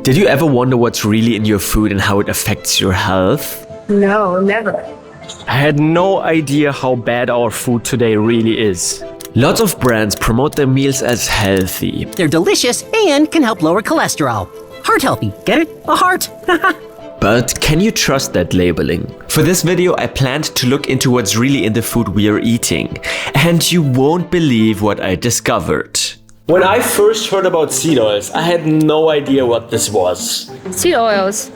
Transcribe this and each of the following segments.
Did you ever wonder what's really in your food and how it affects your health? No, never. I had no idea how bad our food today really is. Lots of brands promote their meals as healthy. They're delicious and can help lower cholesterol. Heart healthy, get it? A heart. But can you trust that labeling? For this video, I planned to look into what's really in the food we are eating. And you won't believe what I discovered. When I first heard about seed oils, I had no idea what this was. Seed oils.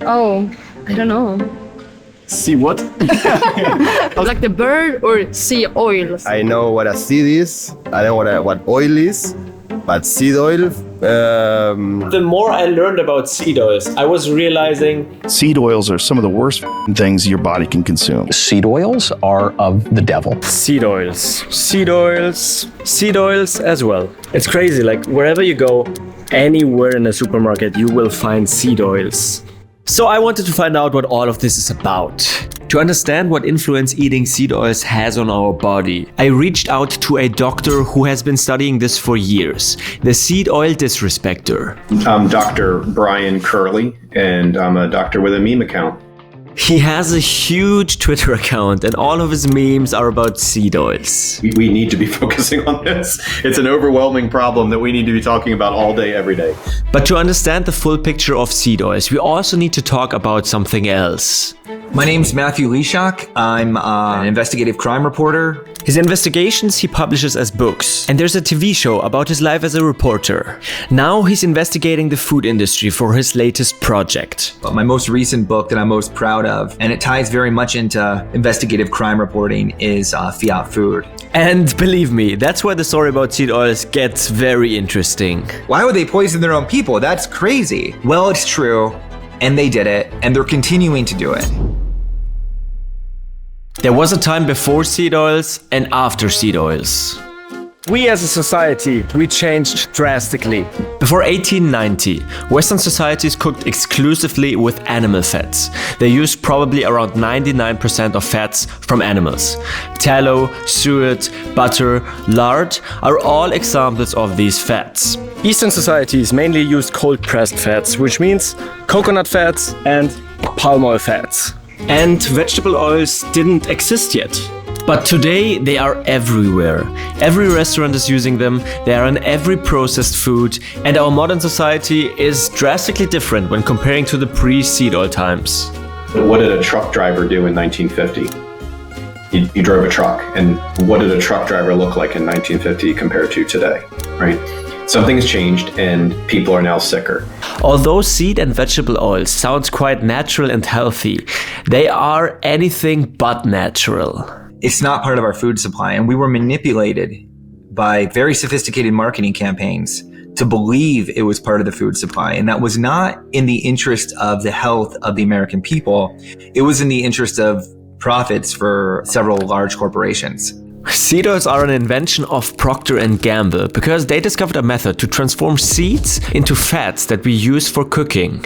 Oh, I don't know. See what? Like the bird or sea oils? I know what a seed is. I know what oil is, but seed oil. The more I learned about seed oils, I was realizing seed oils are some of the worst things your body can consume. Seed oils are of the devil. Seed oils as well. It's crazy, like wherever you go, anywhere in a supermarket, you will find seed oils. So I wanted to find out what all of this is about. To understand what influence eating seed oils has on our body, I reached out to a doctor who has been studying this for years, the seed oil disrespecter. I'm Dr. Brian Curley, and I'm a doctor with a meme account. He has a huge Twitter account and all of his memes are about seed oils. We need to be focusing on this. It's an overwhelming problem that we need to be talking about all day, every day. But to understand the full picture of seed oils, we also need to talk about something else. My name's Matthew Leishak. I'm an investigative crime reporter. His investigations he publishes as books, and there's a TV show about his life as a reporter. Now he's investigating the food industry for his latest project. My most recent book that I'm most proud of, and it ties very much into investigative crime reporting, is Fiat Food. And believe me, that's where the story about seed oils gets very interesting. Why would they poison their own people? That's crazy. Well, it's true, and they did it, and they're continuing to do it. There was a time before seed oils and after seed oils. We as a society, we changed drastically. Before 1890, Western societies cooked exclusively with animal fats. They used probably around 99% of fats from animals. Tallow, suet, butter, lard are all examples of these fats. Eastern societies mainly used cold-pressed fats, which means coconut fats and palm oil fats. And vegetable oils didn't exist yet. But today they are everywhere. Every restaurant is using them, they are in every processed food, and our modern society is drastically different when comparing to the pre-seed oil times. What did a truck driver do in 1950? He drove a truck, and what did a truck driver look like in 1950 compared to today, right? Something's changed and people are now sicker. Although seed and vegetable oils sounds quite natural and healthy, they are anything but natural. It's not part of our food supply, and we were manipulated by very sophisticated marketing campaigns to believe it was part of the food supply, and that was not in the interest of the health of the American people. It was in the interest of profits for several large corporations. Seed oils are an invention of Procter & Gamble because they discovered a method to transform seeds into fats that we use for cooking.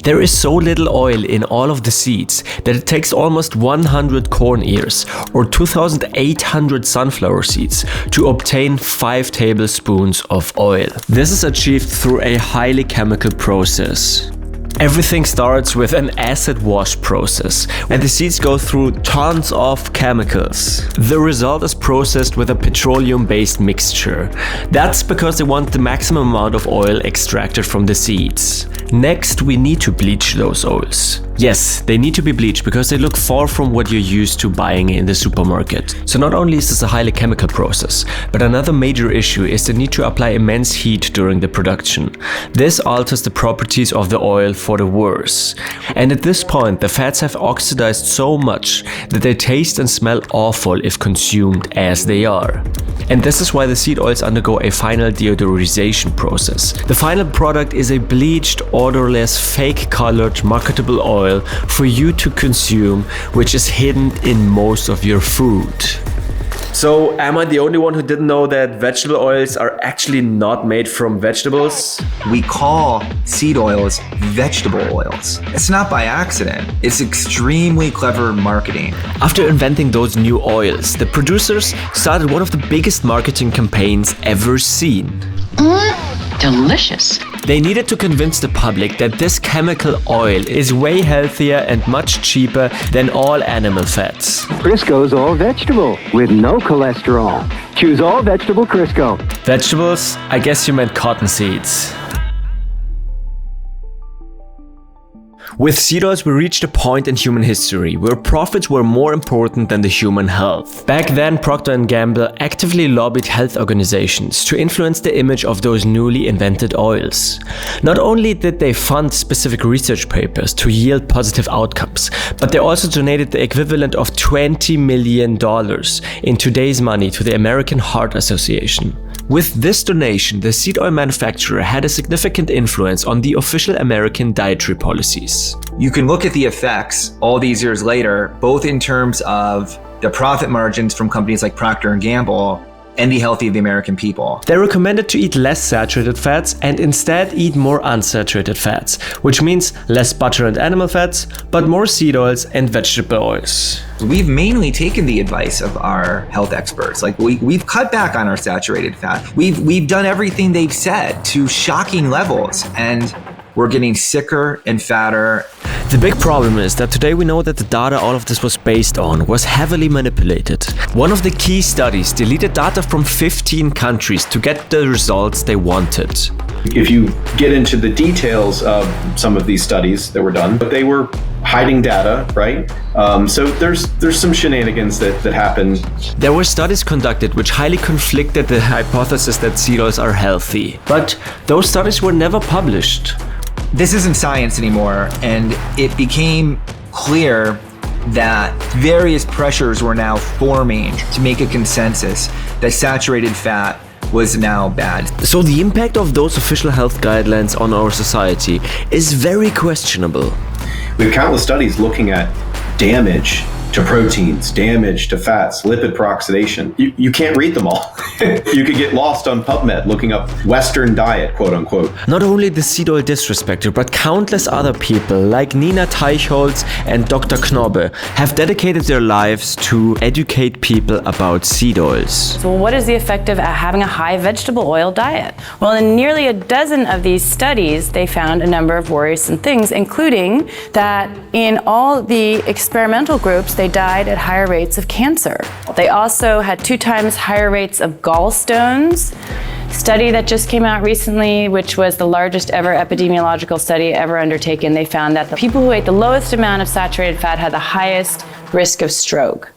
There is so little oil in all of the seeds that it takes almost 100 corn ears or 2,800 sunflower seeds to obtain 5 tablespoons of oil. This is achieved through a highly chemical process. Everything starts with an acid wash process, and the seeds go through tons of chemicals. The result is processed with a petroleum-based mixture. That's because they want the maximum amount of oil extracted from the seeds. Next, we need to bleach those oils. Yes, they need to be bleached because they look far from what you're used to buying in the supermarket. So not only is this a highly chemical process, but another major issue is the need to apply immense heat during the production. This alters the properties of the oil for the worse. And at this point, the fats have oxidized so much that they taste and smell awful if consumed as they are. And this is why the seed oils undergo a final deodorization process. The final product is a bleached, odorless, fake-colored, marketable oil for you to consume, which is hidden in most of your food. So, am I the only one who didn't know that vegetable oils are actually not made from vegetables? We call seed oils vegetable oils. It's not by accident. It's extremely clever marketing. After inventing those new oils, the producers started one of the biggest marketing campaigns ever seen. Delicious. They needed to convince the public that this chemical oil is way healthier and much cheaper than all animal fats. Crisco's all vegetable with no cholesterol. Choose all vegetable Crisco. Vegetables? I guess you meant cotton seeds. With seed oils, we reached a point in human history where profits were more important than the human health. Back then, Procter & Gamble actively lobbied health organizations to influence the image of those newly invented oils. Not only did they fund specific research papers to yield positive outcomes, but they also donated the equivalent of $20 million in today's money to the American Heart Association. With this donation, the seed oil manufacturer had a significant influence on the official American dietary policies. You can look at the effects all these years later, both in terms of the profit margins from companies like Procter & Gamble and the health of the American people. They recommended to eat less saturated fats and instead eat more unsaturated fats, which means less butter and animal fats, but more seed oils and vegetable oils. We've mainly taken the advice of our health experts. Like we've cut back on our saturated fat. We've done everything they've said to shocking levels, and we're getting sicker and fatter. The big problem is that today we know that the data all of this was based on was heavily manipulated. One of the key studies deleted data from 15 countries to get the results they wanted. If you get into the details of some of these studies that were done, but they were hiding data, right? So there's some shenanigans that happened. There were studies conducted which highly conflicted the hypothesis that seed oils are healthy, but those studies were never published. This isn't science anymore, and it became clear that various pressures were now forming to make a consensus that saturated fat was now bad. So the impact of those official health guidelines on our society is very questionable. We have countless studies looking at damage to proteins, damage to fats, lipid peroxidation. You can't read them all. You could get lost on PubMed looking up Western diet, quote unquote. Not only the seed oil disrespecter, but countless other people like Nina Teichholz and Dr. Knobbe have dedicated their lives to educate people about seed oils. So what is the effect of having a high vegetable oil diet? Well, in nearly a dozen of these studies, they found a number of worrisome things, including that in all the experimental groups, they died at higher rates of cancer. They also had 2 times higher rates of gallstones. Study that just came out recently, which was the largest ever epidemiological study ever undertaken, they found that the people who ate the lowest amount of saturated fat had the highest risk of stroke.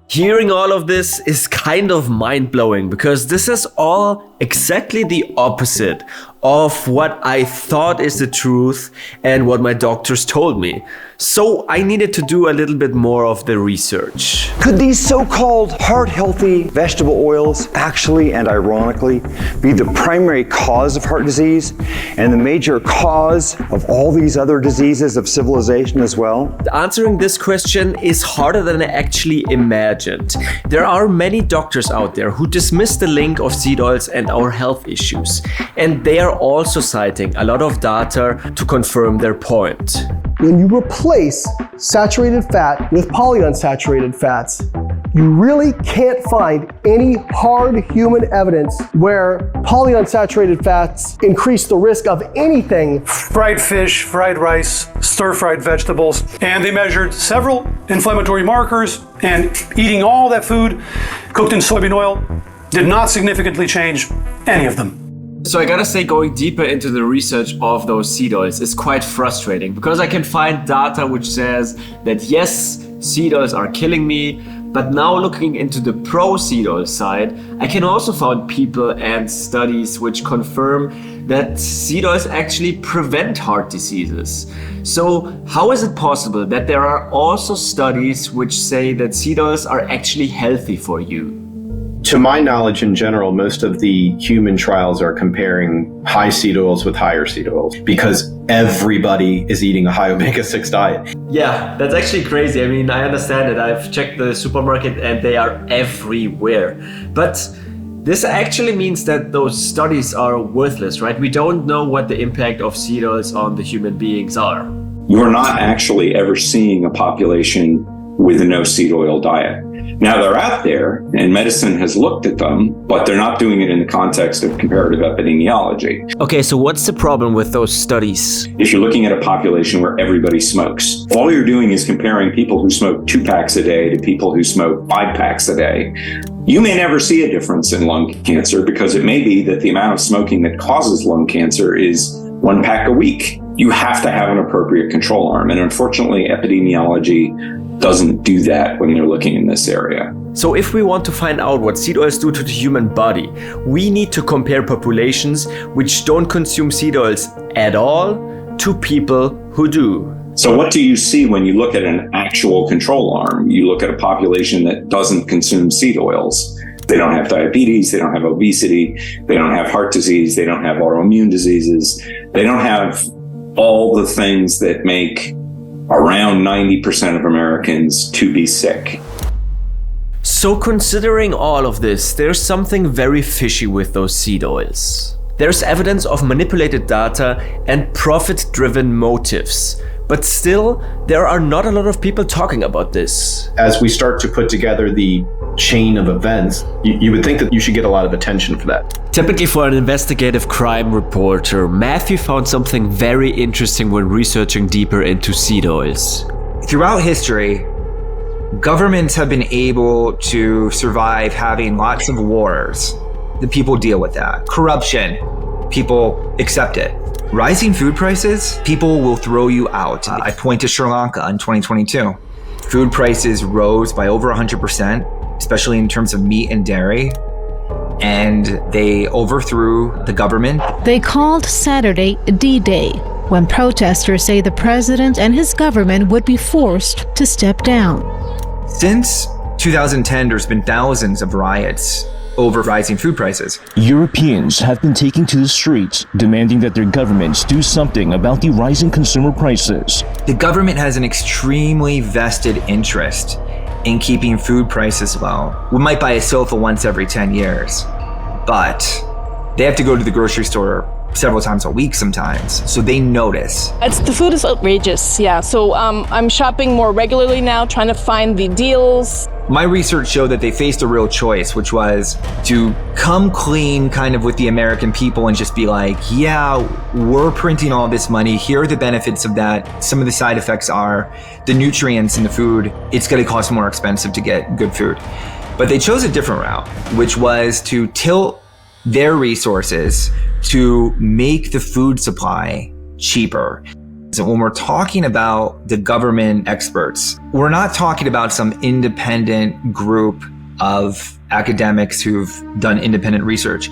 Hearing all of this is kind of mind-blowing because this is all exactly the opposite of what I thought is the truth and what my doctors told me. So I needed to do a little bit more of the research. Could these so-called heart-healthy vegetable oils actually and ironically be the primary cause of heart disease and the major cause of all these other diseases of civilization as well? Answering this question is harder than I actually imagined. There are many doctors out there who dismiss the link of seed oils and our health issues, and they are also citing a lot of data to confirm their point. When you replace saturated fat with polyunsaturated fats, you really can't find any hard human evidence where polyunsaturated fats increase the risk of anything. Fried fish, fried rice, stir-fried vegetables, and they measured several inflammatory markers, and eating all that food cooked in soybean oil did not significantly change any of them. So I gotta say, going deeper into the research of those seed oils is quite frustrating because I can find data which says that yes, seed oils are killing me, but now looking into the pro-seed oil side, I can also find people and studies which confirm that seed oils actually prevent heart diseases. So how is it possible that there are also studies which say that seed oils are actually healthy for you? To my knowledge in general, most of the human trials are comparing high seed oils with higher seed oils because everybody is eating a high omega-6 diet. Yeah, that's actually crazy. I mean, I understand it. I've checked the supermarket and they are everywhere. But this actually means that those studies are worthless, right? We don't know what the impact of seed oils on the human beings are. You're not actually ever seeing a population with a no seed oil diet. Now they're out there and medicine has looked at them, but they're not doing it in the context of comparative epidemiology. Okay, so what's the problem with those studies? If you're looking at a population where everybody smokes, all you're doing is comparing people who smoke 2 packs a day to people who smoke 5 packs a day. You may never see a difference in lung cancer because it may be that the amount of smoking that causes lung cancer is 1 pack a week. You have to have an appropriate control arm. And unfortunately, epidemiology doesn't do that when they're looking in this area. So if we want to find out what seed oils do to the human body, we need to compare populations which don't consume seed oils at all to people who do. So what do you see when you look at an actual control arm? You look at a population that doesn't consume seed oils. They don't have diabetes, they don't have obesity, they don't have heart disease, they don't have autoimmune diseases, they don't have all the things that make around 90% of Americans to be sick. So considering all of this, there's something very fishy with those seed oils. There's evidence of manipulated data and profit-driven motives. But still, there are not a lot of people talking about this. As we start to put together the chain of events, you would think that you should get a lot of attention for that. Typically for an investigative crime reporter, Matthew found something very interesting when researching deeper into seed oils. Throughout history, governments have been able to survive having lots of wars. The people deal with that. Corruption, people accept it. Rising food prices, people will throw you out. I point to Sri Lanka in 2022. Food prices rose by over 100%, especially in terms of meat and dairy, and they overthrew the government. They called Saturday D-Day, when protesters say the president and his government would be forced to step down. Since 2010, there's been thousands of riots over rising food prices. Europeans have been taking to the streets, demanding that their governments do something about the rising consumer prices. The government has an extremely vested interest in keeping food prices low. We might buy a sofa once every 10 years, but they have to go to the grocery store several times a week sometimes, so they notice. The food is outrageous, yeah. So I'm shopping more regularly now, trying to find the deals. My research showed that they faced a real choice, which was to come clean kind of with the American people and just be like, yeah, we're printing all this money. Here are the benefits of that. Some of the side effects are the nutrients in the food. It's going to cost more expensive to get good food. But they chose a different route, which was to tilt their resources to make the food supply cheaper. So when we're talking about the government experts, we're not talking about some independent group of academics who've done independent research.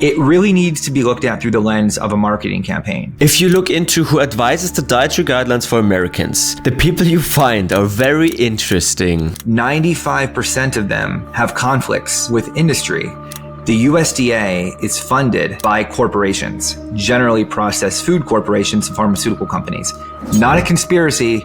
It really needs to be looked at through the lens of a marketing campaign. If you look into who advises the dietary guidelines for Americans, the people you find are very interesting. 95% of them have conflicts with industry. The USDA is funded by corporations, generally processed food corporations and pharmaceutical companies. Not a conspiracy.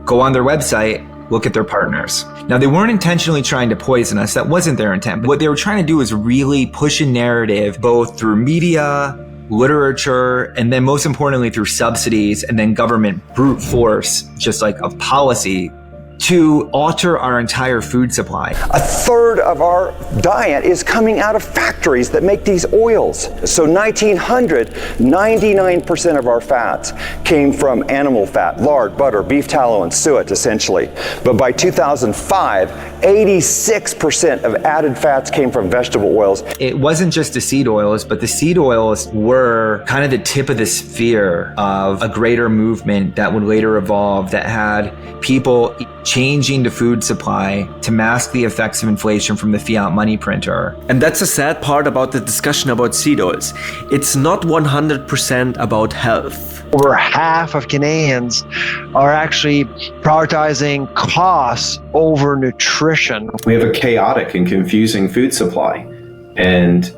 Go on their website, look at their partners. Now, they weren't intentionally trying to poison us. That wasn't their intent. What they were trying to do is really push a narrative, both through media, literature, and then most importantly through subsidies and then government brute force, just like of policy, to alter our entire food supply. A third of our diet is coming out of factories that make these oils. So 1900, 99% of our fats came from animal fat, lard, butter, beef tallow, and suet, essentially. But by 2005, 86% of added fats came from vegetable oils. It wasn't just the seed oils, but the seed oils were kind of the tip of the spear of a greater movement that would later evolve that had people changing the food supply to mask the effects of inflation from the fiat money printer. And that's the sad part about the discussion about seed oils. It's not 100% about health. Over half of Canadians are actually prioritizing costs over nutrition. We have a chaotic and confusing food supply, and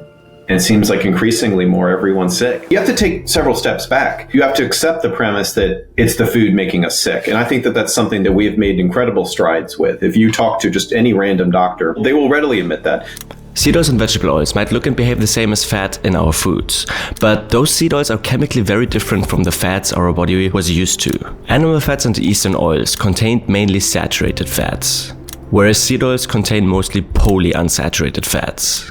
it seems like increasingly more everyone's sick. You have to take several steps back. You have to accept the premise that it's the food making us sick. And I think that that's something that we have made incredible strides with. If you talk to just any random doctor, they will readily admit that. Seed oils and vegetable oils might look and behave the same as fat in our foods, but those seed oils are chemically very different from the fats our body was used to. Animal fats and the Eastern oils contained mainly saturated fats. whereas seed oils contain mostly polyunsaturated fats.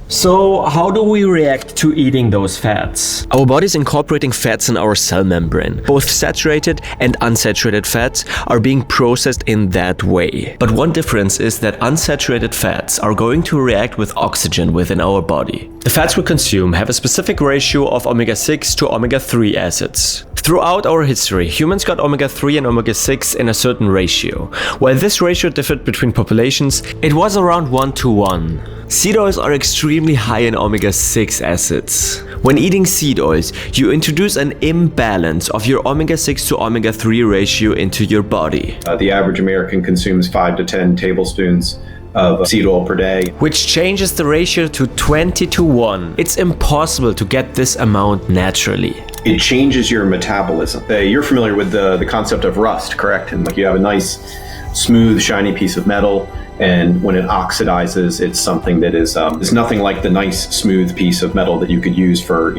So how do we react to eating those fats? Our body's incorporating fats in our cell membrane. Both saturated and unsaturated fats are being processed in that way. But one difference is that unsaturated fats are going to react with oxygen within our body. The fats we consume have a specific ratio of omega-6 to omega-3 acids. Throughout our history, humans got omega-3 and omega-6 in a certain ratio. While this ratio differed between populations, it was around 1:1. Seed oils are extremely high in omega-6 acids. When eating seed oils, you introduce an imbalance of your omega-6 to omega-3 ratio into your body. The average American consumes 5 to 10 tablespoons of seed oil per day, which changes the ratio to 20:1. It's impossible to get this amount naturally. It changes your metabolism. You're familiar with the concept of rust, correct? And like you have a nice, smooth, shiny piece of metal, and when it oxidizes, it's something that is nothing like the nice, smooth piece of metal that you could use for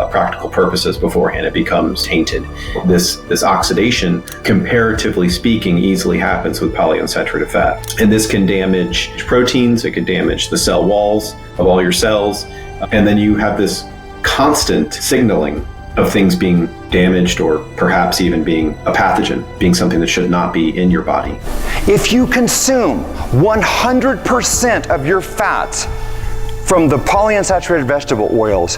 practical purposes beforehand. It becomes tainted. This oxidation, comparatively speaking, easily happens with polyunsaturated fat. And this can damage proteins, it can damage the cell walls of all your cells, and then you have this constant signaling of things being damaged or perhaps even being a pathogen, being something that should not be in your body. If you consume 100% of your fats from the polyunsaturated vegetable oils,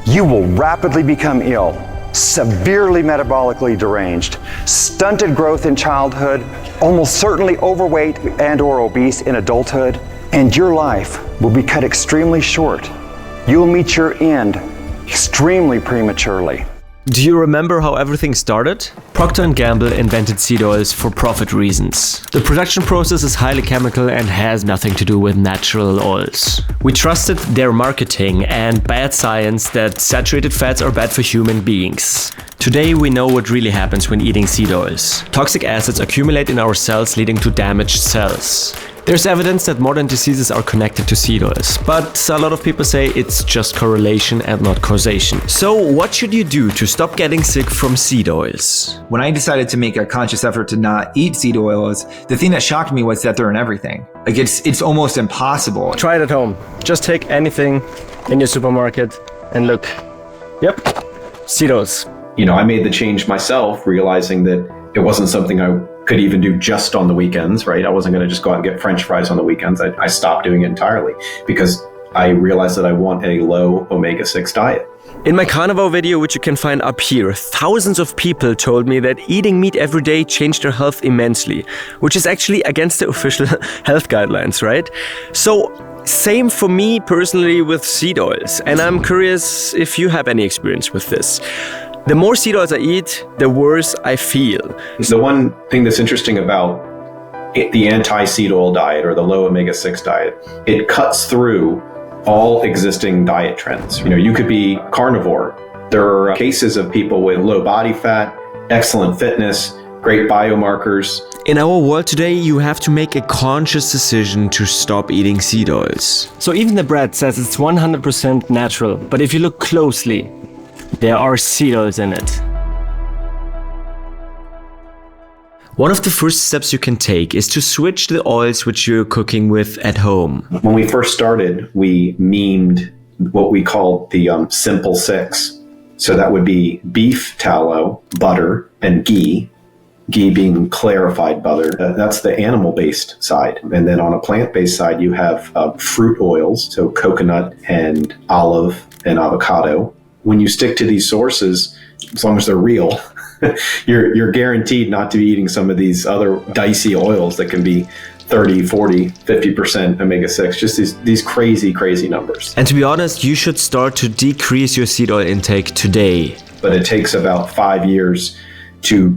you will rapidly become ill, severely metabolically deranged, stunted growth in childhood, almost certainly overweight and or obese in adulthood, and your life will be cut extremely short. You will meet your end extremely prematurely. Do you remember how everything started? Procter & Gamble invented seed oils for profit reasons. The production process is highly chemical and has nothing to do with natural oils. We trusted their marketing and bad science that saturated fats are bad for human beings. Today we know what really happens when eating seed oils. Toxic acids accumulate in our cells, leading to damaged cells. There's evidence that modern diseases are connected to seed oils, but a lot of people say it's just correlation and not causation. So what should you do to stop getting sick from seed oils? When I decided to make a conscious effort to not eat seed oils, the thing that shocked me was that they're in everything. Like it's almost impossible. Try it at home. Just take anything in your supermarket and look. Yep, seed oils. You know, I made the change myself, realizing that it wasn't something I could even do just on the weekends, right? I wasn't going to just go out and get French fries on the weekends. I stopped doing it entirely because I realized that I want a low omega-6 diet. In my carnivore video, which you can find up here, thousands of people told me that eating meat every day changed their health immensely, which is actually against the official health guidelines, right? So same for me personally with seed oils, and I'm curious if you have any experience with this. The more seed oils I eat, the worse I feel. The one thing that's interesting about the anti-seed oil diet or the low omega-6 diet, it cuts through all existing diet trends. You know, you could be carnivore. There are cases of people with low body fat, excellent fitness, great biomarkers. In our world today, you have to make a conscious decision to stop eating seed oils. So even the bread says it's 100% natural, but if you look closely, there are seed oils in it. One of the first steps you can take is to switch the oils which you're cooking with at home. When we first started, we memed what we called the simple six. So that would be beef tallow, butter, and ghee. Ghee being clarified butter. That's the animal-based side. And then on a plant-based side, you have fruit oils, so coconut and olive and avocado. When you stick to these sources, as long as they're real, you're guaranteed not to be eating some of these other dicey oils that can be 30, 40, 50% omega-6, just these crazy numbers. And to be honest, you should start to decrease your seed oil intake today. But it takes about 5 years to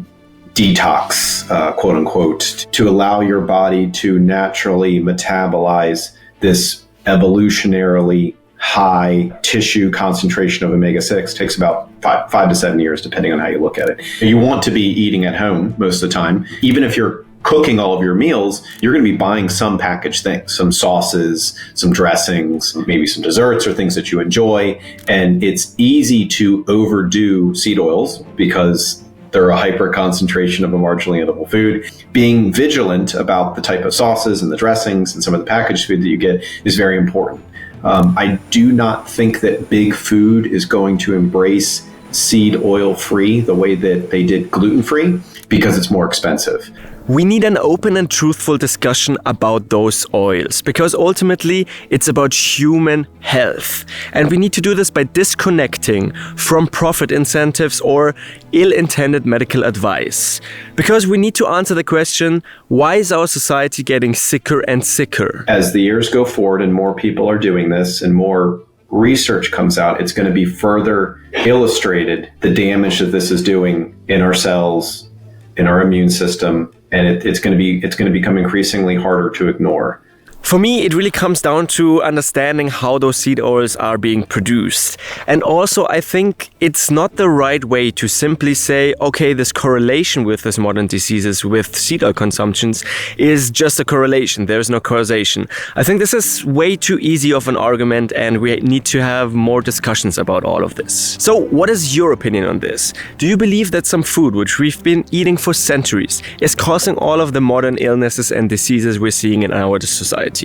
detox, quote unquote, to allow your body to naturally metabolize this evolutionarily high tissue concentration of omega-6. Takes about 5 to 7 years, depending on how you look at it. You want to be eating at home most of the time. Even if you're cooking all of your meals, you're going to be buying some packaged things, some sauces, some dressings, maybe some desserts or things that you enjoy. And it's easy to overdo seed oils because they're a hyper concentration of a marginally edible food. Being vigilant about the type of sauces and the dressings and some of the packaged food that you get is very important. I do not think that big food is going to embrace seed oil free the way that they did gluten free because it's more expensive. We need an open and truthful discussion about those oils because ultimately it's about human health. And we need to do this by disconnecting from profit incentives or ill-intended medical advice. Because we need to answer the question, why is our society getting sicker and sicker? As the years go forward and more people are doing this and more research comes out, it's going to be further illustrated the damage that this is doing in our cells, in our immune system, and it's going to become increasingly harder to ignore. For me, it really comes down to understanding how those seed oils are being produced. And also, I think it's not the right way to simply say, okay, this correlation with these modern diseases with seed oil consumptions is just a correlation. There's no causation. I think this is way too easy of an argument, and we need to have more discussions about all of this. So what is your opinion on this? Do you believe that some food which we've been eating for centuries is causing all of the modern illnesses and diseases we're seeing in our society?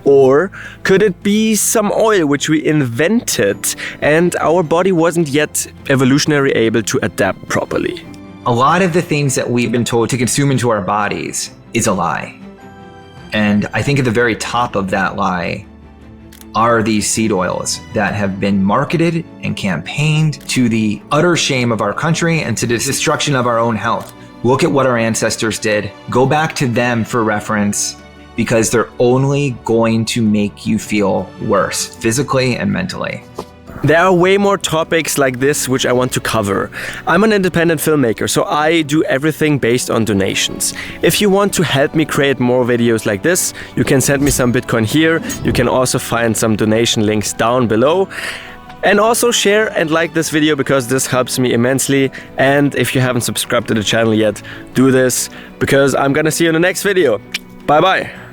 Or could it be some oil which we invented and our body wasn't yet evolutionarily able to adapt properly? A lot of the things that we've been told to consume into our bodies is a lie. And I think at the very top of that lie are these seed oils that have been marketed and campaigned to the utter shame of our country and to the destruction of our own health. Look at what our ancestors did. Go back to them for reference, because they're only going to make you feel worse, physically and mentally. There are way more topics like this which I want to cover. I'm an independent filmmaker, so I do everything based on donations. If you want to help me create more videos like this, you can send me some Bitcoin here. You can also find some donation links down below. And also share and like this video because this helps me immensely. And if you haven't subscribed to the channel yet, do this because I'm gonna see you in the next video. Bye bye.